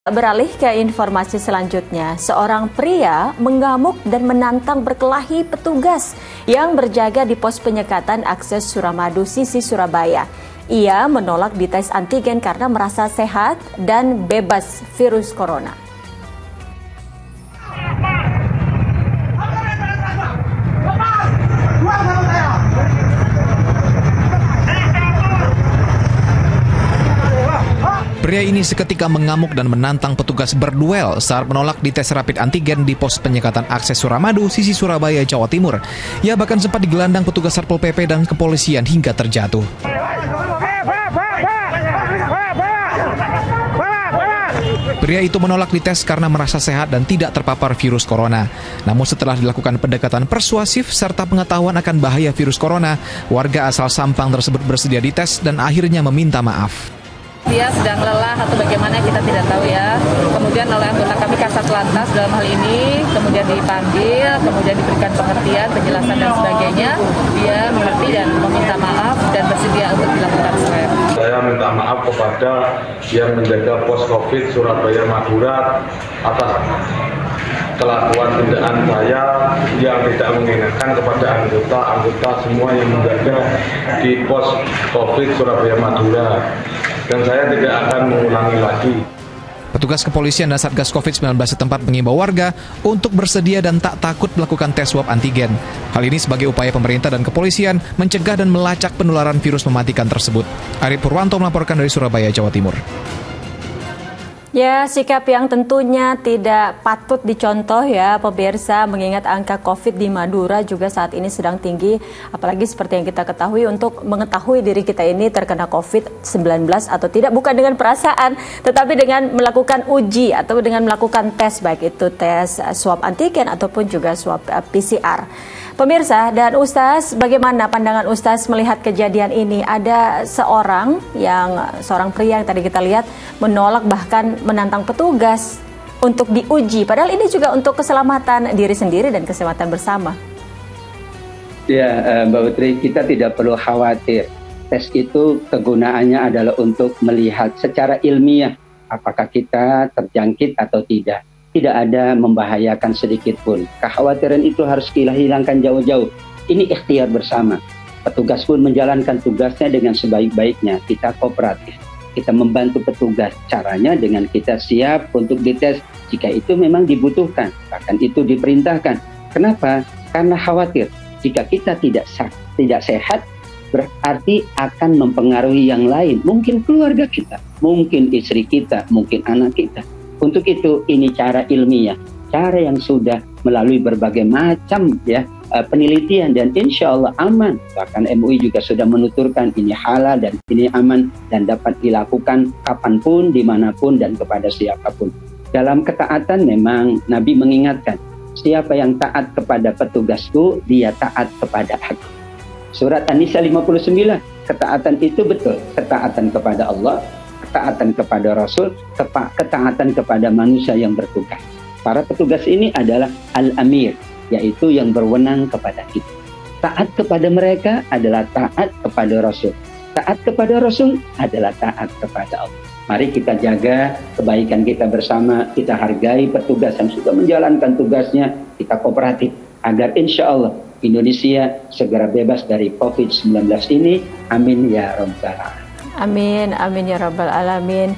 Beralih ke informasi selanjutnya, seorang pria mengamuk dan menantang berkelahi petugas yang berjaga di pos penyekatan akses Suramadu sisi Surabaya. Ia menolak dites antigen karena merasa sehat dan bebas virus corona. Pria ini seketika mengamuk dan menantang petugas berduel saat menolak dites rapid antigen di pos penyekatan akses Suramadu, sisi Surabaya, Jawa Timur. Ia bahkan sempat digelandang petugas Satpol PP dan kepolisian hingga terjatuh. Pria itu menolak dites karena merasa sehat dan tidak terpapar virus corona. Namun setelah dilakukan pendekatan persuasif serta pengetahuan akan bahaya virus corona, warga asal Sampang tersebut bersedia dites dan akhirnya meminta maaf. Dia sedang lelah atau bagaimana kita tidak tahu ya. Kemudian oleh anggota kami Kasat Lantas dalam hal ini, kemudian dipanggil, kemudian diberikan pengertian, penjelasan dan sebagainya. Dia mengerti dan meminta maaf dan bersedia untuk dilakukan swab. Saya minta maaf kepada yang menjaga pos COVID Surabaya Madura atas kelakuan tindakan saya yang tidak mengenakan kepada anggota semua yang menjaga di pos COVID Surabaya Madura. Dan saya tidak akan mengulangi lagi. Petugas kepolisian dan Satgas COVID-19 setempat mengimbau warga untuk bersedia dan tak takut melakukan tes swab antigen. Hal ini sebagai upaya pemerintah dan kepolisian mencegah dan melacak penularan virus mematikan tersebut. Ari Purwanto melaporkan dari Surabaya, Jawa Timur. Ya, sikap yang tentunya tidak patut dicontoh ya pemirsa, mengingat angka COVID di Madura juga saat ini sedang tinggi, apalagi seperti yang kita ketahui untuk mengetahui diri kita ini terkena COVID-19 atau tidak bukan dengan perasaan, tetapi dengan melakukan uji atau dengan melakukan tes, baik itu tes swab antigen ataupun juga swab PCR. Pemirsa dan Ustaz, bagaimana pandangan Ustaz melihat kejadian ini? Ada seorang pria yang tadi kita lihat menolak bahkan menantang petugas untuk diuji. Padahal ini juga untuk keselamatan diri sendiri dan keselamatan bersama. Ya, Mbak Putri, kita tidak perlu khawatir. Tes itu kegunaannya adalah untuk melihat secara ilmiah apakah kita terjangkit atau tidak. Tidak ada membahayakan sedikit pun. Kekhawatiran itu harus kita hilangkan jauh-jauh. Ini ikhtiar bersama. Petugas pun menjalankan tugasnya dengan sebaik-baiknya. Kita kooperatif. Kita membantu petugas. Caranya dengan kita siap untuk dites jika itu memang dibutuhkan. Bahkan itu diperintahkan. Kenapa? Karena khawatir. Jika kita tidak sehat, berarti akan mempengaruhi yang lain. Mungkin keluarga kita, mungkin istri kita, mungkin anak kita. Untuk itu ini cara ilmiah, cara yang sudah melalui berbagai macam penelitian dan insya Allah aman. Bahkan MUI juga sudah menuturkan ini halal dan ini aman dan dapat dilakukan kapanpun, dimanapun dan kepada siapapun. Dalam ketaatan memang Nabi mengingatkan, siapa yang taat kepada petugasku, dia taat kepada aku. Surat An-Nisa 59, ketaatan itu betul, ketaatan kepada Allah, ketaatan kepada Rasul, ketaatan kepada manusia yang bertugas. Para petugas ini adalah Al-Amir, yaitu yang berwenang kepada kita. Taat kepada mereka adalah taat kepada Rasul. Taat kepada Rasul adalah taat kepada Allah. Mari kita jaga kebaikan kita bersama, kita hargai petugas yang sudah menjalankan tugasnya, kita kooperatif, agar insya Allah Indonesia segera bebas dari COVID-19 ini. Amin ya Rabbal Alamin. Amin, amin ya Rabbal Alamin.